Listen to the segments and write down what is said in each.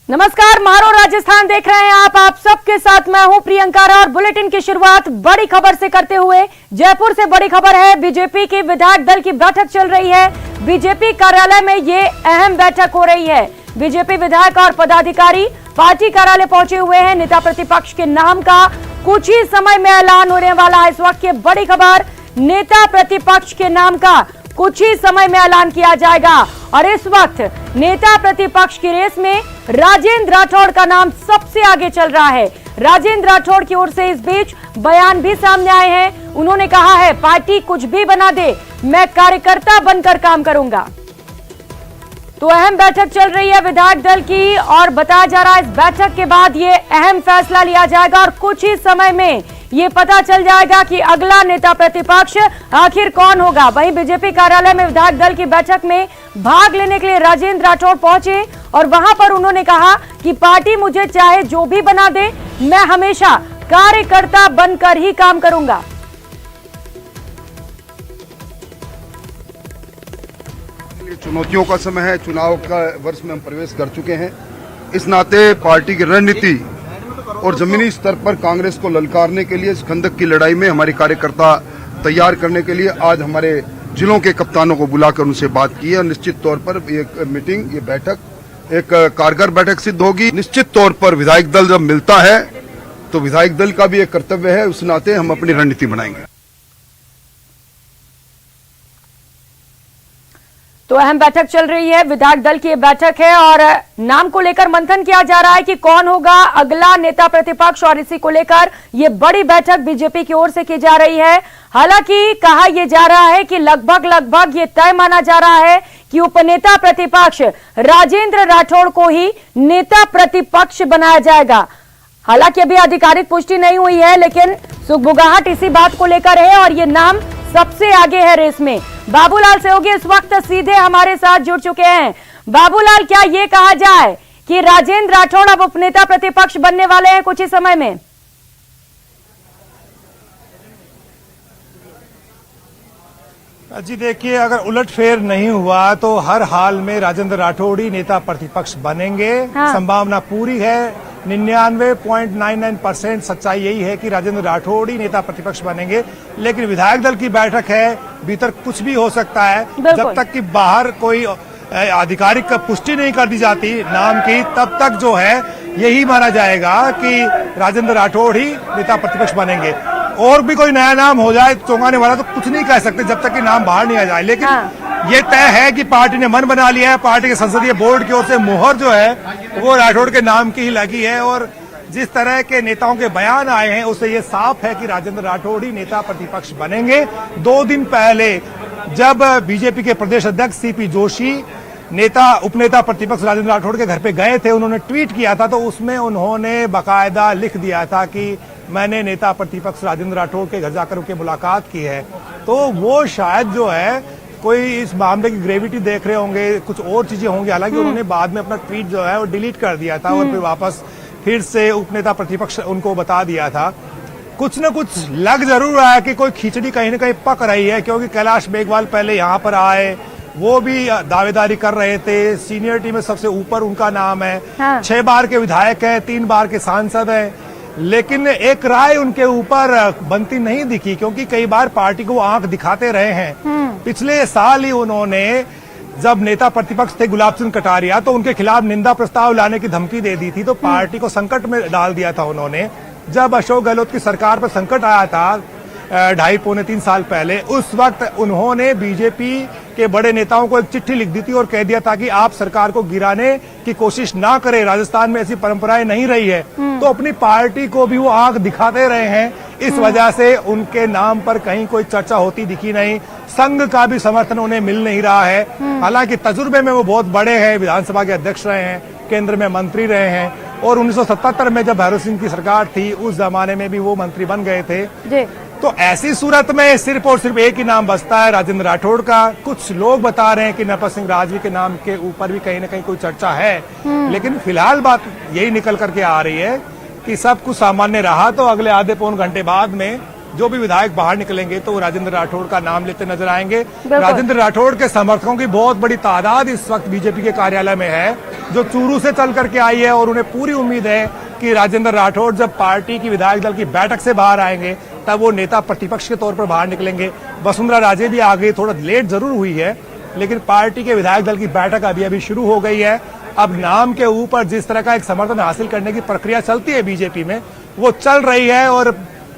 नमस्कार, मारो राजस्थान देख रहे हैं आप सबके साथ मैं हूं प्रियंका और बुलेटिन की शुरुआत बड़ी खबर से करते हुए जयपुर से बड़ी खबर है। बीजेपी की विधायक दल की बैठक चल रही है। बीजेपी कार्यालय में ये अहम बैठक हो रही है। बीजेपी विधायक और पदाधिकारी पार्टी कार्यालय पहुंचे हुए हैं। नेता प्रतिपक्ष के नाम का कुछ ही समय में ऐलान होने वाला है। इस वक्त की बड़ी खबर, नेता प्रतिपक्ष के नाम का कुछ ही समय में ऐलान किया जाएगा और इस वक्त नेता प्रतिपक्ष की रेस में राजेंद्र राठौड़ का नाम सबसे आगे चल रहा है। राजेंद्र राठौड़ की ओर से इस बीच बयान भी सामने आए हैं। उन्होंने कहा है, पार्टी कुछ भी बना दे, मैं कार्यकर्ता बनकर काम करूंगा। तो अहम बैठक चल रही है विधायक दल की और बताया जा रहा है इस बैठक के बाद ये अहम फैसला लिया जाएगा और कुछ ही समय में ये पता चल जाएगा कि अगला नेता प्रतिपक्ष आखिर कौन होगा। वहीं बीजेपी कार्यालय में विधायक दल की बैठक में भाग लेने के लिए राजेंद्र राठौड़ पहुंचे और वहां पर उन्होंने कहा कि पार्टी मुझे चाहे जो भी बना दे, मैं हमेशा कार्यकर्ता बनकर ही काम करूंगा। चुनौतियों का समय है, चुनाव का वर्ष में हम प्रवेश कर चुके हैं। इस नाते पार्टी की रणनीति और जमीनी स्तर पर कांग्रेस को ललकारने के लिए इस खंदक की लड़ाई में हमारे कार्यकर्ता तैयार करने के लिए आज हमारे जिलों के कप्तानों को बुलाकर उनसे बात की है। निश्चित तौर पर ये मीटिंग, ये बैठक एक कारगर बैठक सिद्ध होगी। निश्चित तौर पर विधायक दल जब मिलता है तो विधायक दल का भी एक कर्तव्य है, उस नाते हम अपनी रणनीति बनाएंगे। तो अहम बैठक चल रही है, विधायक दल की ये बैठक है और नाम को लेकर मंथन किया जा रहा है कि कौन होगा अगला नेता प्रतिपक्ष और इसी को लेकर ये बड़ी बैठक बीजेपी की ओर से की जा रही है। हालांकि कहा यह जा रहा है कि लगभग ये तय माना जा रहा है कि उपनेता प्रतिपक्ष राजेंद्र राठौड़ को ही नेता प्रतिपक्ष बनाया जाएगा। हालांकि अभी आधिकारिक पुष्टि नहीं हुई है, लेकिन सुगबुगाहट इसी बात को लेकर है और ये नाम सबसे आगे है रेस में। बाबूलाल सहयोगी इस वक्त सीधे हमारे साथ जुड़ चुके हैं। बाबूलाल, क्या ये कहा जाए कि राजेंद्र राठौड़ अब उपनेता प्रतिपक्ष बनने वाले हैं कुछ ही समय में? जी देखिए, अगर उलटफेर नहीं हुआ तो हर हाल में राजेंद्र राठौड़ ही नेता प्रतिपक्ष बनेंगे। हाँ। संभावना पूरी है। 99.99% सच्चाई यही है कि राजेंद्र राठौड़ ही नेता प्रतिपक्ष बनेंगे। लेकिन विधायक दल की बैठक है, भीतर कुछ भी हो सकता है। जब तक कि बाहर कोई आधिकारिक पुष्टि नहीं कर दी जाती नाम की, तब तक जो है यही माना जाएगा कि राजेंद्र राठौड़ ही नेता प्रतिपक्ष बनेंगे। और भी कोई नया नाम हो जाए चौंकाने वाला तो कुछ नहीं कह सकते जब तक कि नाम बाहर नहीं आ जाए। लेकिन ये तय है कि पार्टी ने मन बना लिया है। पार्टी के संसदीय बोर्ड की ओर से मुहर जो है वो राठौड़ के नाम की ही लगी है और जिस तरह के नेताओं के बयान आए हैं उससे ये साफ है कि राजेंद्र राठौड़ ही नेता प्रतिपक्ष बनेंगे। 2 दिन पहले जब बीजेपी के प्रदेश अध्यक्ष सीपी जोशी उपनेता प्रतिपक्ष राजेंद्र राठौड़ के घर पे गए थे, उन्होंने ट्वीट किया था तो उसमें उन्होंने बाकायदा लिख दिया था कि मैंने नेता प्रतिपक्ष राजेंद्र राठौड़ के घर जाकर उनकी मुलाकात की है। तो वो शायद जो है कोई इस मामले की ग्रेविटी देख रहे होंगे, कुछ और चीजें होंगी। हालांकि उन्होंने बाद में अपना ट्वीट जो है वो डिलीट कर दिया था और फिर वापस फिर से उपनेता प्रतिपक्ष उनको बता दिया था। कुछ न कुछ लग जरूर रहा है कि कोई खिचड़ी कहीं न कहीं पक रही है, क्योंकि कैलाश मेघवाल पहले यहाँ पर आए, वो भी दावेदारी कर रहे थे। सीनियरिटी में सबसे ऊपर उनका नाम है। हाँ। 6 बार के विधायक हैं, 3 बार के सांसद हैं, लेकिन एक राय उनके ऊपर बनती नहीं दिखी, क्योंकि कई बार पार्टी को आंख दिखाते रहे हैं। पिछले साल ही उन्होंने जब नेता प्रतिपक्ष थे गुलाब सिंह कटारिया, तो उनके खिलाफ निंदा प्रस्ताव लाने की धमकी दे दी थी, तो पार्टी को संकट में डाल दिया था उन्होंने। जब अशोक गहलोत की सरकार पर संकट आया था 2.5-3 साल पहले, उस वक्त उन्होंने बीजेपी के बड़े नेताओं को एक चिट्ठी लिख दी थी और कह दिया था कि आप सरकार को गिराने की कोशिश ना करें, राजस्थान में ऐसी परंपराएं नहीं रही है। तो अपनी पार्टी को भी वो आंख दिखाते रहे हैं। इस वजह से उनके नाम पर कहीं कोई चर्चा होती दिखी नहीं। संघ का भी समर्थन उन्हें मिल नहीं रहा है। हालांकि तजुर्बे में वो बहुत बड़े हैं, विधानसभा के अध्यक्ष रहे हैं, केंद्र में मंत्री रहे हैं और 1977 में जब भैरव सिंह की सरकार थी उस जमाने में भी वो मंत्री बन गए थे। तो ऐसी सूरत में सिर्फ और सिर्फ एक ही नाम बचता है, राजेंद्र राठौड़ का। कुछ लोग बता रहे हैं कि नरपत सिंह राजवी के नाम के ऊपर भी कहीं न कहीं कोई चर्चा है, लेकिन फिलहाल बात यही निकल करके आ रही है कि सब कुछ सामान्य रहा तो अगले आधे पौन घंटे बाद में जो भी विधायक बाहर निकलेंगे तो वो राजेंद्र राठौड़ का नाम लेते नजर आएंगे। राजेंद्र राठौड़ के समर्थकों की बहुत बड़ी तादाद इस वक्त बीजेपी के कार्यालय में है, जो चूरू से चल करके आई है, और उन्हें पूरी उम्मीद है कि राजेंद्र राठौड़ जब पार्टी की विधायक दल की बैठक से बाहर आएंगे तब वो नेता प्रतिपक्ष के तौर पर बाहर निकलेंगे। वसुंधरा राजे भी आ गई, थोड़ा लेट जरूर हुई है, लेकिन पार्टी के विधायक दल की बैठक अभी शुरू हो गई है। अब नाम के ऊपर जिस तरह का एक समर्थन हासिल करने की प्रक्रिया चलती है बीजेपी में, वो चल रही है। और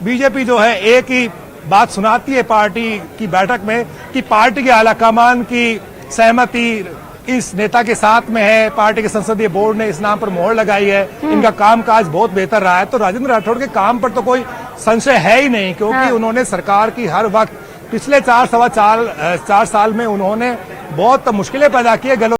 बीजेपी जो है एक ही बात सुनाती है पार्टी की बैठक में कि पार्टी के आलाकमान की सहमति इस नेता के साथ में है, पार्टी के संसदीय बोर्ड ने इस नाम पर मोहर लगाई है, इनका कामकाज बहुत बेहतर रहा है। तो राजेंद्र राठौड़ के काम पर तो कोई संशय है ही नहीं, क्योंकि उन्होंने सरकार की हर वक्त पिछले 4 साल में उन्होंने बहुत मुश्किलें पैदा की है।